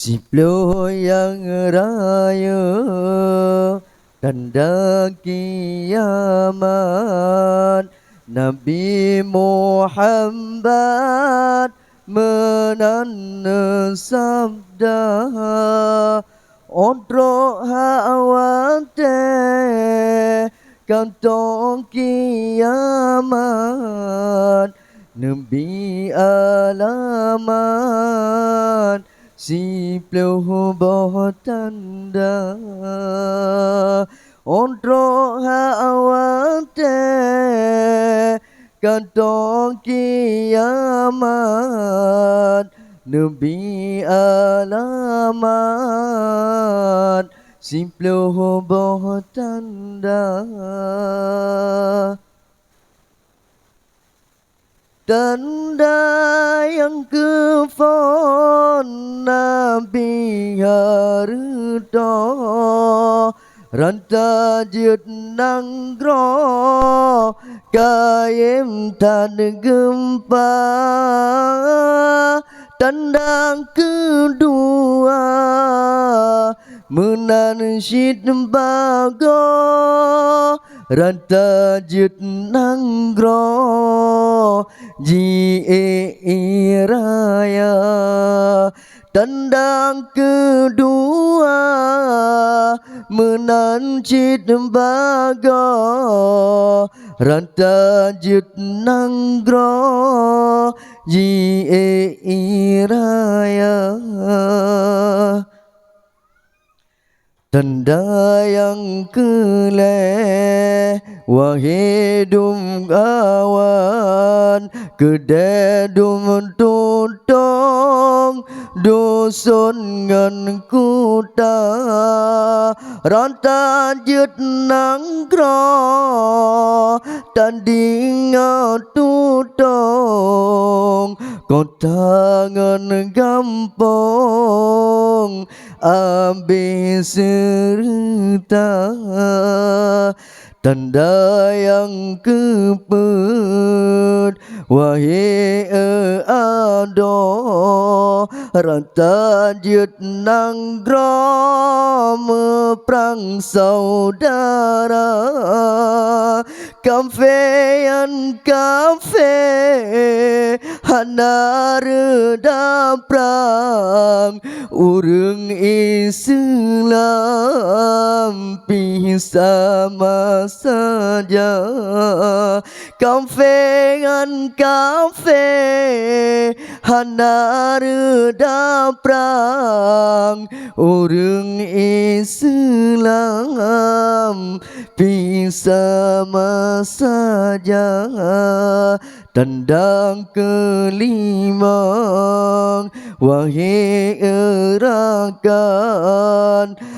Sepuluh yang raya tanda kiamat, Nabi Muhammad menanam sabda, Odro hawate kantong kiamat, Nabi alamat sepuluh buah tanda, Odro hawate kantong kiamat, Nabi alamat sepuluh buah tanda. Tanda yang kefon Nabi harta, ranta jut nanggro kayem tan gempa. Tanda kedua menansyid bago, ranta jut nanggro ji raya. Tanda kedua menancit bago, ranta jut nanggro ji raya. Tanda yang keleh wahidum kawan, kededum tutong dusun ngan kuta, ranta jut nanggro tanding tutong, kota ngan gampong habis serta. Tanda yang kepet wahai ado, ranta jut nanggro meprang saudara. Kamfean kafe hana reda prang, urang Islam pisah saja. Kamfean kafe hana reda prang, urang Islam pisah saja. Tanda kelima wahai erakan,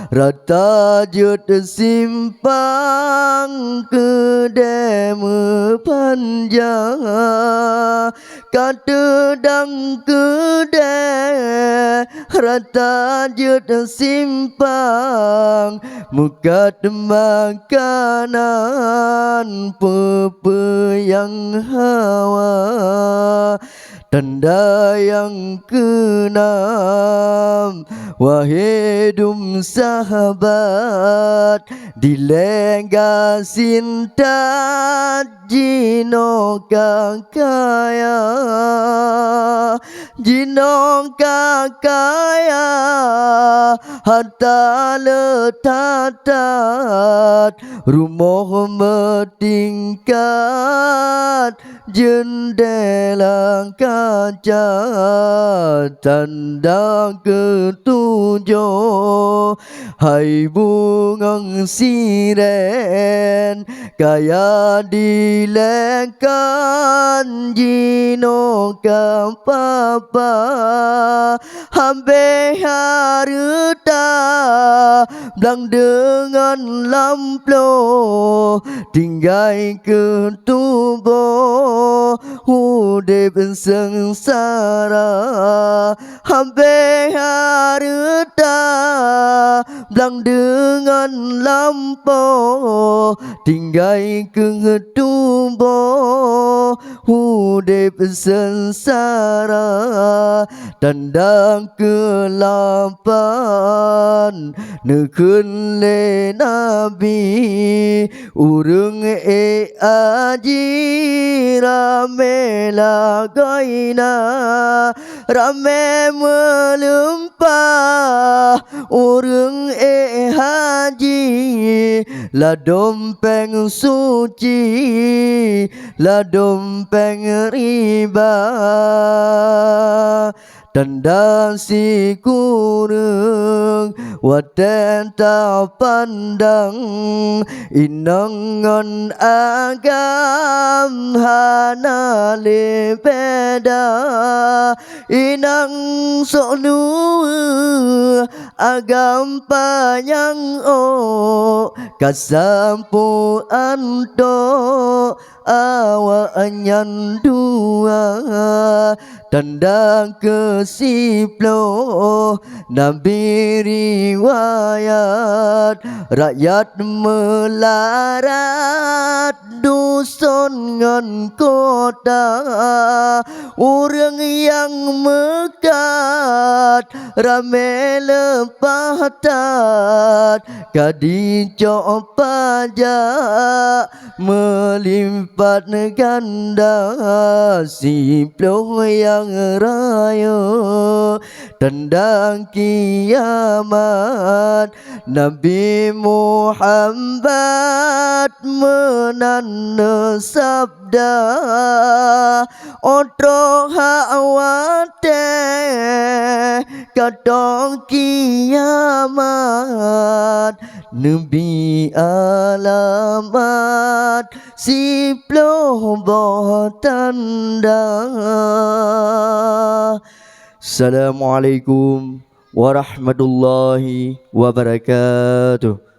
rata jut simpang kedem panjang, katedang kede rata jut simpang, mukat makanan pepe yang hawa. Tanda yang keenam wahidum sahabat, dilengga sinta jino kakaya, jino kakaya harta letatat, rumah bertingkat jendela kaca. Tanda ketujuh hai bungang siren, kaya dilekan jino kapapa, hambe harta blang dengan lamplo, tinggai ketubuh hudib sengsara. า hambe harta Belang dengan lampau tinggai ketubuh hudip sengsara tandang kelapan nekun le nabi urung aji rame lagaina rame melimpah urung haji la dompeng suci la dompeng riba tanda si kurung waten tak pandang inangan agam hana lepeda inang sonu agam panyang kasampu anto awa anyan dua tandang kesiplo Nabi riwayat rakyat melarat dusun ngan kota orang yang mekat rame lepatat kadi cok pajak melipat ganda siplo yang raya tendang kiamat Nabi Muhammad menanda sabda otro hawate kadang kiamat Nabi alamat siploh tanda. Assalamualaikum warahmatullahi wabarakatuh.